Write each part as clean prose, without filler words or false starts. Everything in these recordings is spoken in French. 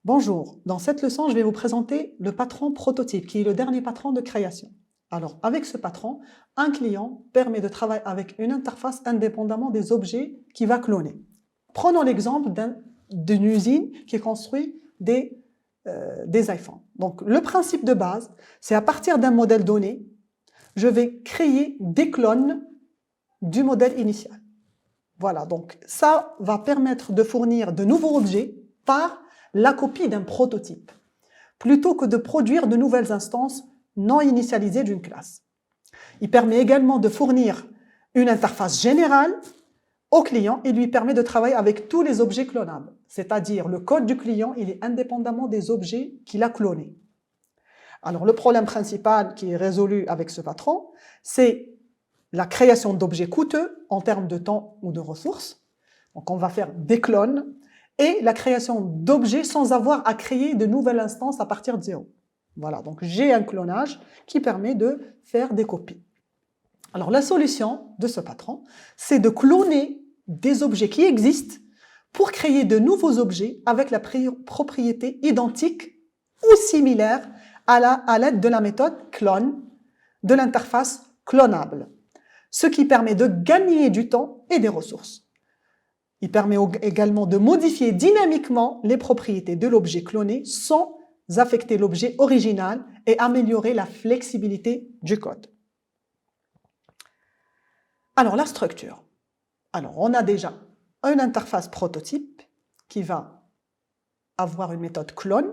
Bonjour, dans cette leçon, je vais vous présenter le patron prototype, qui est le dernier patron de création. Alors, avec ce patron, un client permet de travailler avec une interface indépendamment des objets qu'il va cloner. Prenons l'exemple d'une usine qui construit des iPhones. Donc, le principe de base, c'est à partir d'un modèle donné, je vais créer des clones du modèle initial. Voilà, donc ça va permettre de fournir de nouveaux objets par la copie d'un prototype, plutôt que de produire de nouvelles instances non initialisées d'une classe. Il permet également de fournir une interface générale au client et lui permet de travailler avec tous les objets clonables, c'est-à-dire le code du client, il est indépendamment des objets qu'il a clonés. Alors le problème principal qui est résolu avec ce patron, c'est la création d'objets coûteux en termes de temps ou de ressources. Donc on va faire des clones et la création d'objets sans avoir à créer de nouvelles instances à partir de zéro. Voilà, donc j'ai un clonage qui permet de faire des copies. Alors la solution de ce patron, c'est de cloner des objets qui existent pour créer de nouveaux objets avec la propriété identique ou similaire à l'aide de la méthode clone de l'interface clonable, ce qui permet de gagner du temps et des ressources. Il permet également de modifier dynamiquement les propriétés de l'objet cloné sans affecter l'objet original et améliorer la flexibilité du code. Alors, la structure. Alors, on a déjà une interface prototype qui va avoir une méthode clone.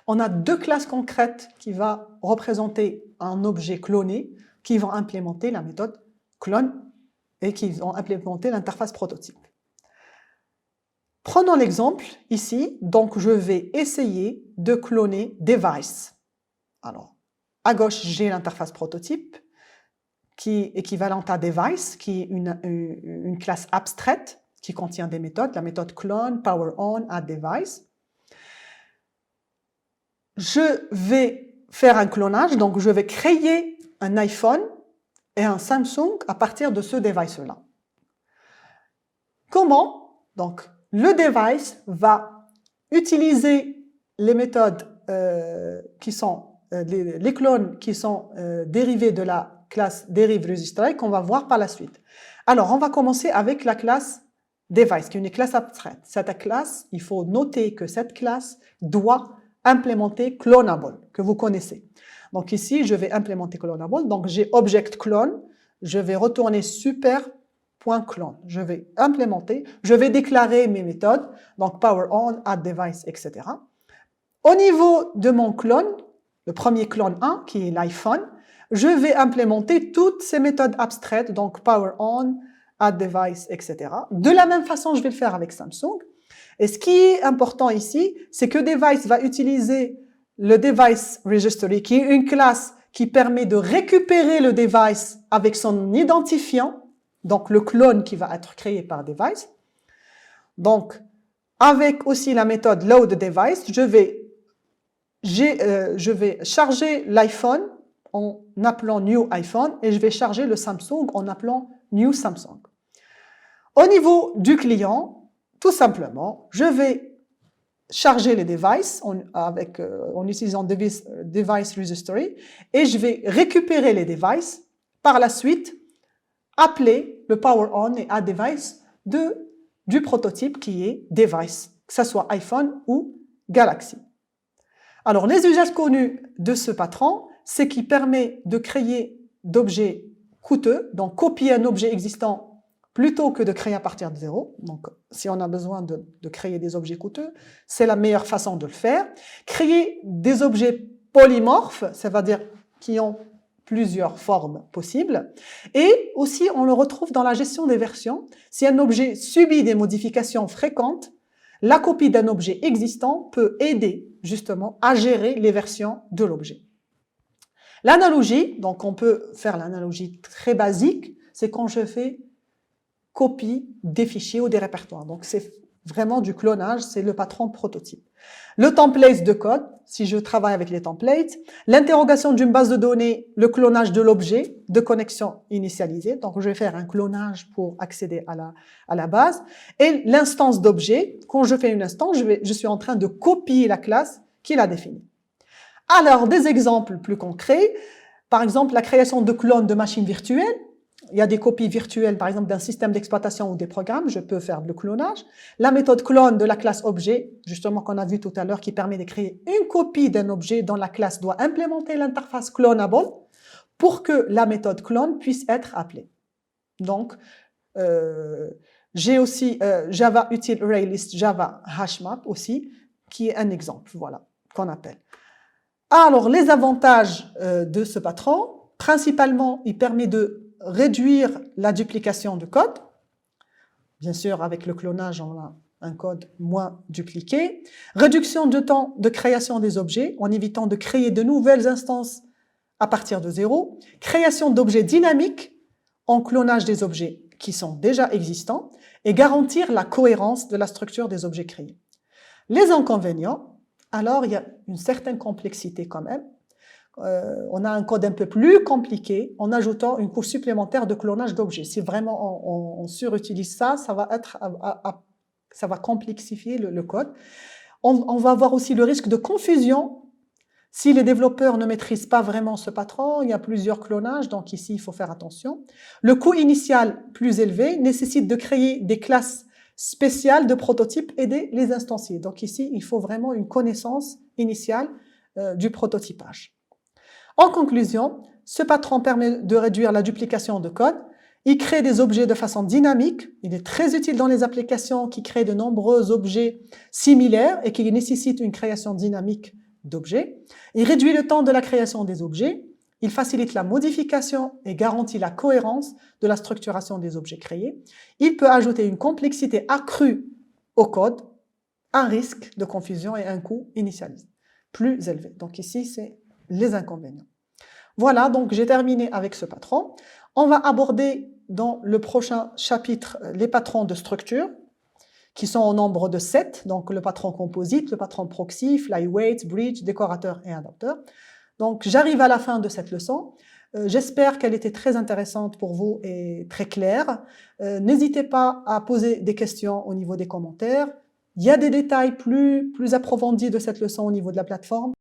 On a deux classes concrètes qui vont représenter un objet cloné qui vont implémenter la méthode clone et qui vont implémenter l'interface prototype. Prenons l'exemple ici, donc je vais essayer de cloner device. Alors, à gauche, j'ai l'interface prototype qui est équivalente à device, qui est une classe abstraite qui contient des méthodes, la méthode clone, power on, add device. Je vais faire un clonage, donc je vais créer un iPhone et un Samsung à partir de ce device-là. Comment? Donc, le device va utiliser les méthodes qui sont les clones qui sont dérivés de la classe derive-register qu'on va voir par la suite. Alors, on va commencer avec la classe device, qui est une classe abstraite. Cette classe, il faut noter que cette classe doit implémenter clonable, que vous connaissez. Donc ici, je vais implémenter clonable. Donc j'ai object clone, je vais retourner super.clone. Je vais implémenter, je vais déclarer mes méthodes, donc power on, add device, etc. Au niveau de mon clone, le premier clone 1, qui est l'iPhone, je vais implémenter toutes ces méthodes abstraites, donc power on, add device, etc. De la même façon, je vais le faire avec Samsung. Et ce qui est important ici, c'est que device va utiliser le device registry, qui est une classe qui permet de récupérer le device avec son identifiant, donc le clone qui va être créé par device. Donc, avec aussi la méthode load device, je vais charger l'iPhone en appelant new iPhone et je vais charger le Samsung en appelant new Samsung. Au niveau du client, tout simplement, je vais charger les devices en utilisant device registry et je vais récupérer les devices. Par la suite, appeler le power on et add device du prototype qui est device, que ce soit iPhone ou Galaxy. Alors, les usages connus de ce patron, c'est qu'il permet de créer d'objets coûteux, donc copier un objet existant plutôt que de créer à partir de zéro. Donc, si on a besoin de créer des objets coûteux, c'est la meilleure façon de le faire. Créer des objets polymorphes, ça veut dire qui ont plusieurs formes possibles. Et aussi, on le retrouve dans la gestion des versions. Si un objet subit des modifications fréquentes, la copie d'un objet existant peut aider justement à gérer les versions de l'objet. L'analogie, donc on peut faire l'analogie très basique, c'est quand je fais copie des fichiers ou des répertoires. Donc c'est vraiment du clonage, c'est le patron prototype. Le template de code, si je travaille avec les templates, l'interrogation d'une base de données, le clonage de l'objet de connexion initialisée, donc je vais faire un clonage pour accéder à la base, et l'instance d'objet, quand je fais une instance, je suis en train de copier la classe qui l'a définie. Alors, des exemples plus concrets, par exemple la création de clones de machines virtuelles. Il y a des copies virtuelles, par exemple, d'un système d'exploitation ou des programmes, je peux faire le clonage. La méthode clone de la classe objet, justement qu'on a vu tout à l'heure, qui permet de créer une copie d'un objet dont la classe doit implémenter l'interface clonable pour que la méthode clone puisse être appelée. Donc, j'ai aussi Java Util ArrayList, Java HashMap aussi, qui est un exemple, voilà, qu'on appelle. Alors, les avantages de ce patron, principalement, il permet de réduire la duplication de code. Bien sûr, avec le clonage, on a un code moins dupliqué. Réduction de temps de création des objets, en évitant de créer de nouvelles instances à partir de zéro. Création d'objets dynamiques, en clonage des objets qui sont déjà existants. Et garantir la cohérence de la structure des objets créés. Les inconvénients, alors il y a une certaine complexité quand même. On a un code un peu plus compliqué en ajoutant une couche supplémentaire de clonage d'objets. Si vraiment on surutilise ça, ça va complexifier le code. On va avoir aussi le risque de confusion. Si les développeurs ne maîtrisent pas vraiment ce patron, il y a plusieurs clonages, donc ici il faut faire attention. Le coût initial plus élevé nécessite de créer des classes spéciales de prototypes et de les instancier. Donc ici, il faut vraiment une connaissance initiale du prototypage. En conclusion, ce patron permet de réduire la duplication de code. Il crée des objets de façon dynamique. Il est très utile dans les applications qui créent de nombreux objets similaires et qui nécessitent une création dynamique d'objets. Il réduit le temps de la création des objets. Il facilite la modification et garantit la cohérence de la structuration des objets créés. Il peut ajouter une complexité accrue au code, un risque de confusion et un coût initialisé plus élevé. Donc ici, c'est les inconvénients. Voilà, donc j'ai terminé avec ce patron. On va aborder dans le prochain chapitre les patrons de structure qui sont au nombre de 7, donc le patron composite, le patron proxy, flyweight, bridge, décorateur et adapteur. Donc j'arrive à la fin de cette leçon. J'espère qu'elle était très intéressante pour vous et très claire. N'hésitez pas à poser des questions au niveau des commentaires. Il y a des détails plus approfondis de cette leçon au niveau de la plateforme.